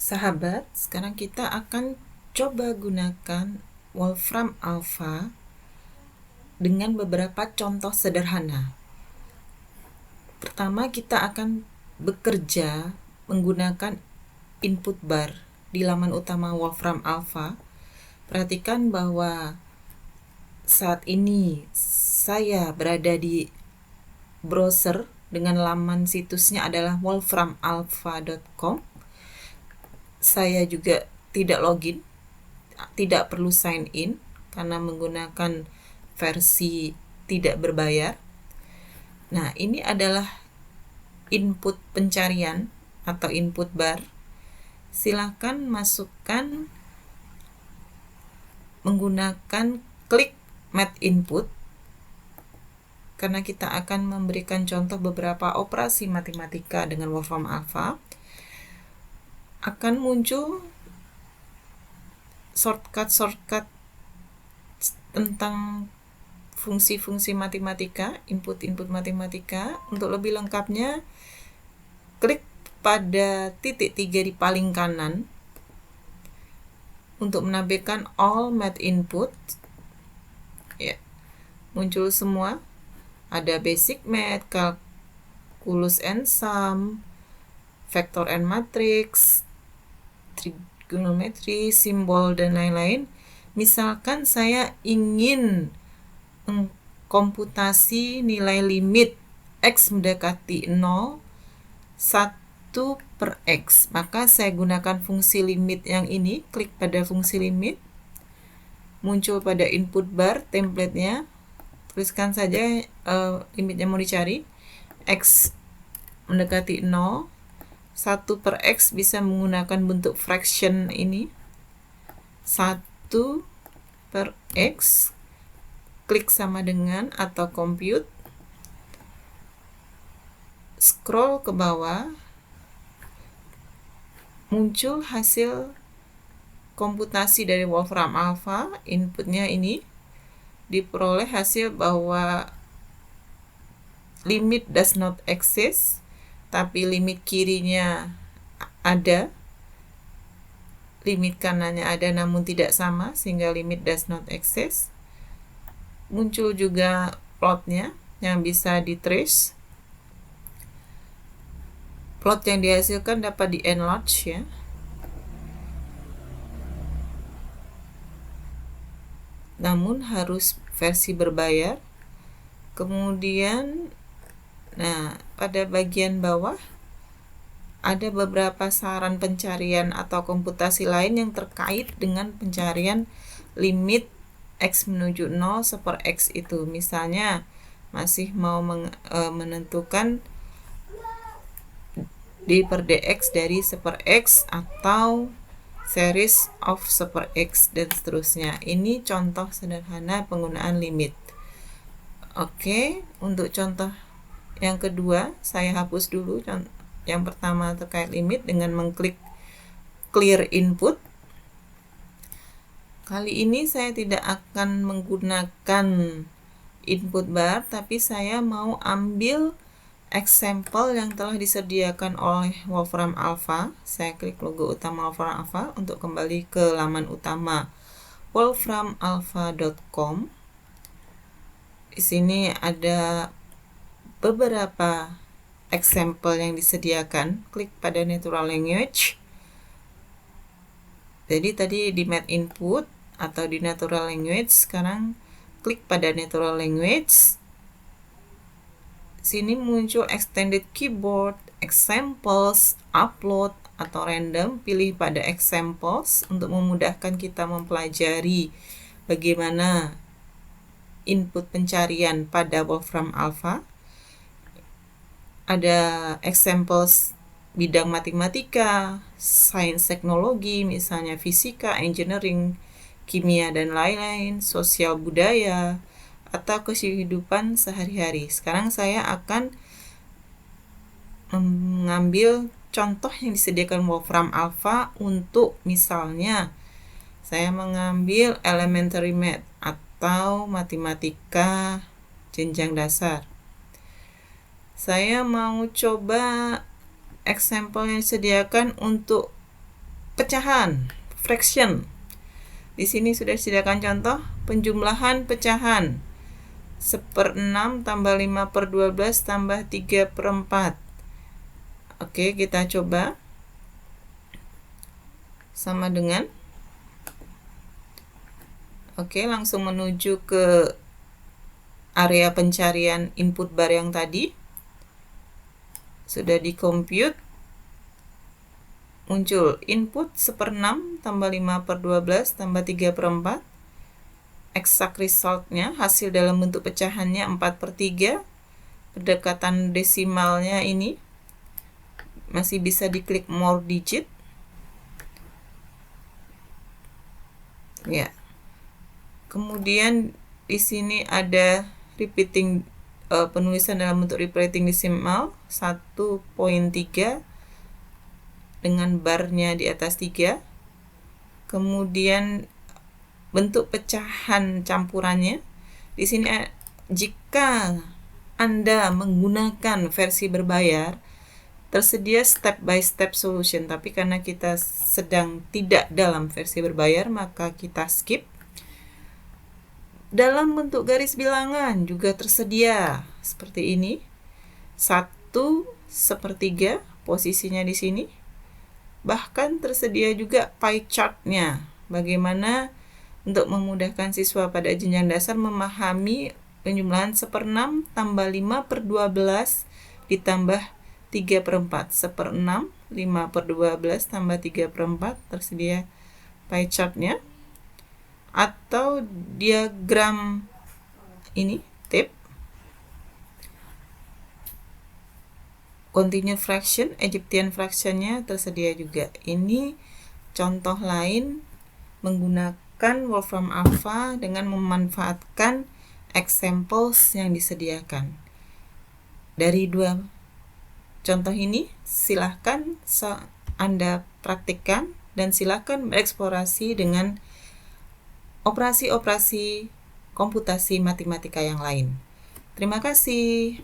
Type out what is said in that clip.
Sahabat, sekarang kita akan coba gunakan Wolfram Alpha dengan beberapa contoh sederhana. Pertama, kita akan bekerja menggunakan input bar di laman utama Wolfram Alpha. Perhatikan bahwa saat ini saya berada di browser dengan laman situsnya adalah wolframalpha.com. Saya juga tidak login, tidak perlu sign in karena menggunakan versi tidak berbayar. Nah, ini adalah input pencarian atau input bar. Silakan masukkan menggunakan klik Mat Input karena kita akan memberikan contoh beberapa operasi matematika dengan Wolfram Alpha. Akan muncul shortcut tentang fungsi-fungsi matematika, input-input matematika. Untuk lebih lengkapnya, klik pada titik 3 di paling kanan untuk menampilkan all math input. Ya, muncul semua. Ada basic math, calculus and sum, vector and matrix, trigonometry, simbol, dan lain-lain. Misalkan saya ingin mengkomputasi nilai limit x mendekati 0 1 per x, maka saya gunakan fungsi limit yang ini. Klik pada fungsi limit, muncul pada input bar template-nya. Tuliskan saja limitnya mau dicari, x mendekati 0 1 per x bisa menggunakan bentuk fraction ini, 1 per x, klik sama dengan atau compute, scroll ke bawah, muncul hasil komputasi dari Wolfram Alpha. Inputnya ini diperoleh hasil bahwa limit does not exist, tapi limit kirinya ada, limit kanannya ada namun tidak sama, sehingga limit does not exist. Muncul juga plotnya yang bisa di-trace. Plot yang dihasilkan dapat di-enlarge ya. Namun harus versi berbayar. Kemudian, pada bagian bawah ada beberapa saran pencarian atau komputasi lain yang terkait dengan pencarian limit x menuju 0 1/x itu. Misalnya masih mau menentukan d per dx dari 1/x atau series of 1/x dan seterusnya. Ini contoh sederhana penggunaan limit. Oke, untuk contoh yang kedua saya hapus dulu. Yang pertama terkait limit dengan mengklik clear input. Kali ini saya tidak akan menggunakan input bar, tapi saya mau ambil example yang telah disediakan oleh Wolfram Alpha. Saya klik logo utama Wolfram Alpha untuk kembali ke laman utama wolframalpha.com. Di sini ada beberapa example yang disediakan. Klik pada natural language. Jadi tadi di math input atau di natural language, sekarang klik pada natural language. Sini muncul extended keyboard, examples, upload, atau random. Pilih pada examples untuk memudahkan kita mempelajari bagaimana input pencarian pada Wolfram Alpha. Ada examples bidang matematika, sains teknologi, misalnya fisika, engineering, kimia, dan lain-lain, sosial budaya, atau kehidupan sehari-hari. Sekarang saya akan mengambil contoh yang disediakan Wolfram Alpha untuk misalnya saya mengambil elementary math atau matematika jenjang dasar. Saya mau coba example yang disediakan untuk pecahan, fraction. Di sini sudah disediakan contoh penjumlahan pecahan. 1/6 tambah 5/12 tambah 3/4. Oke, kita coba. Sama dengan. Oke, langsung menuju ke area pencarian input bar yang tadi. Sudah di-compute. Muncul input 1/6 tambah 5/12 tambah 3/4. Exact resultnya, hasil dalam bentuk pecahannya 4/3. Pendekatan desimalnya ini masih bisa diklik more digit. Ya. Kemudian di sini ada repeating penulisan dalam bentuk repeating decimal 1.3 dengan barnya di atas 3. Kemudian bentuk pecahan campurannya. Di sini jika Anda menggunakan versi berbayar, tersedia step by step solution, tapi karena kita sedang tidak dalam versi berbayar, maka kita skip. Dalam bentuk garis bilangan juga tersedia seperti ini. 1/3 posisinya di sini. Bahkan tersedia juga pie chart-nya. Bagaimana untuk memudahkan siswa pada jenjang dasar memahami penjumlahan 1/6 tambah 5/12 ditambah 3/4. 1/6, 5/12 tambah 3/4, tersedia pie chart-nya. Atau diagram ini, tip. Continued fraction, Egyptian fraction-nya tersedia juga. Ini contoh lain menggunakan Wolfram Alpha dengan memanfaatkan examples yang disediakan. Dari dua contoh ini, silahkan Anda praktikkan dan silahkan bereksplorasi dengan operasi-operasi komputasi matematika yang lain. Terima kasih.